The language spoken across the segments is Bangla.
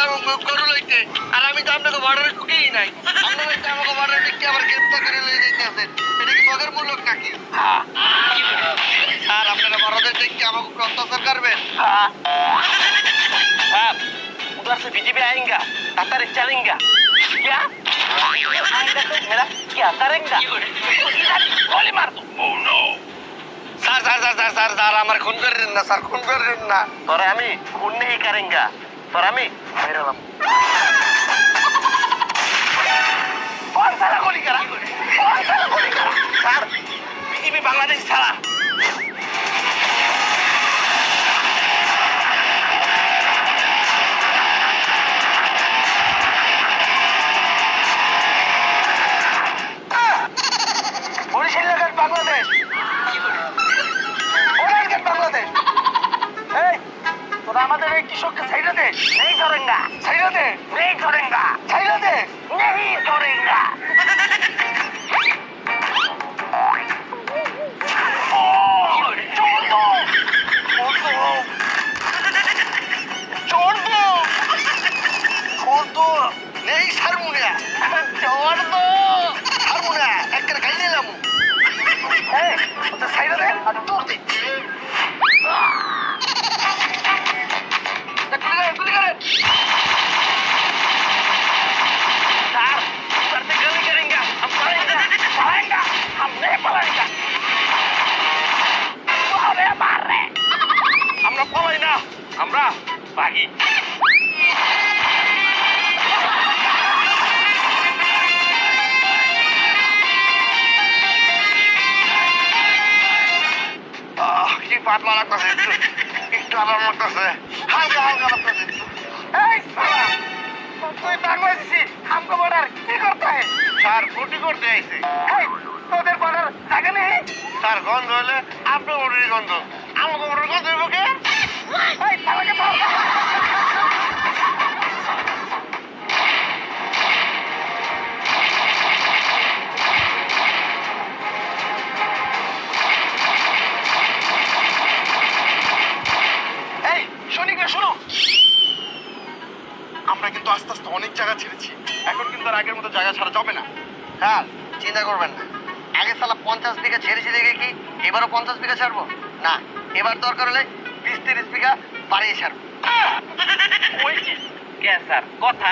যাবো গরু লইতে, আর আমি তো আপনাকে বর্ডারে ঢুকেই নাই। আপনারা তো আমাকে বর্ডারে ঢুকে আবার গ্রেপ্তার করে লয়ে যেতে আছেন, এটা কি মগের মূলক নাকি? স্যার আপনারা বড়দের দেখে আমাকে অত্যাচার করবেন? उधर से बीजेपी आएगा, कतर चलेगा। क्या? आएगा तो मेरा क्या करेगा? गोली मार दो। Oh no! Sir sir sir sir sir sir আমার খুন করেন না স্যার, খুন করেন না। তোরা আমি খুন नहीं करेंगे, তোরা আমি মেরে দেব। कौन साला गोली करा? कौन साला गोली करा? सर, बीजेपी बांग्लादेश साला। বাংলাদেশ বাংলাদেশ এই তোরা আমাদের এই কৃষককে ছাইড়া দে। नहीं छोड़ेंगे, ছাইড়া দে। नहीं छोड़ेंगे, ছাইড়া দে। नहीं छोड़ेंगे। छोड़ दो, छोड़ दो। নেই সারমুনা, छोड़ दो। সারমুনা একটা খাই নিলাম। এই ওটা ছাইড়া দে আর দৌড় দে। गुली करे। सर, सर से गली करेंगे, हम पढ़ेंगे, पढ़ेंगे, हम नहीं पढ़ेंगे। अरे मार रहे। আমরা পলাই না, আমরা ভাগি। কি পাতলা লাগতেছে, একটু একটু আরাম লাগতেছে, হালকা হালকা লাগতেছে। এই সালা, তুই বাংলাদেশি, हमको बॉर्डर কি করতে है? স্যার ফুটি করতে আইছে। এই তোদের বর্ডার জায়গা নেই? স্যার গন্ধ হলে আপনার ওটারই গন্ধ, আমাকে ওটার গন্ধ হইব কে? এই সালাকে ধর। এই সৈনিকরা শোনো, আমরা কিন্তু আস্তে আস্তে অনেক জায়গা ছেড়েছি, এখন কিন্তু আর আগের মতো জায়গা ছাড়া যাবে না। হ্যাঁ চিন্তা করবেন না, আগে সালা 50 বিঘা ছেড়েছি দেখে কি এবারও 50 বিঘা ছাড়বো না, এবার দরকার হলে 20-30 বিঘা বাড়িয়ে ছাড়বো। ওই কি কে স্যার কথা?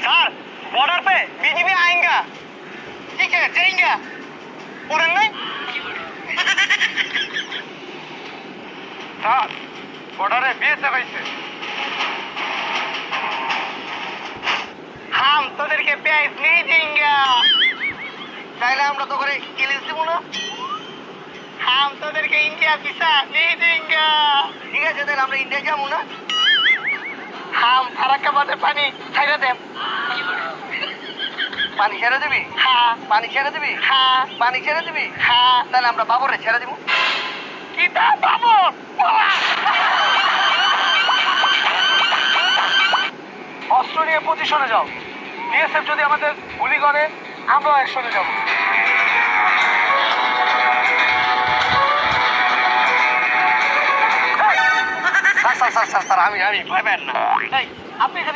सर बॉर्डर पे बीजेपी आएगा, ठीक है जाएंगे। और नहीं স্যার বর্ডারে বিএসএফ আইছে। हम तोদের के प्यास नहीं देंगे, তাইলে আমরা তো করে ইলিশ দিব না। हम तोদের के इंडिया वीजा नहीं देंगे। ঠিক আছে তাহলে আমরা ইন্ডিয়া যাবো না। हम फरक्काबाद पानी ছাইড়া দেব। পানি ছেড়ে দিবি? হ্যাঁ পানি ছেড়ে দিবি? হ্যাঁ পানি ছেড়ে দিবি? হ্যাঁ। তাহলে আমরা বাবরে ছেড়ে দিব। কিতা বাবু অস্ত্র নিয়ে পজিশনে যাও। বিএসএফ যদি আমাদের গুলি করে আমরাও একসঙ্গে যাব। স্যার স্যার স্যার স্যার আমি ভয় পাই না। এই আপনি এখানে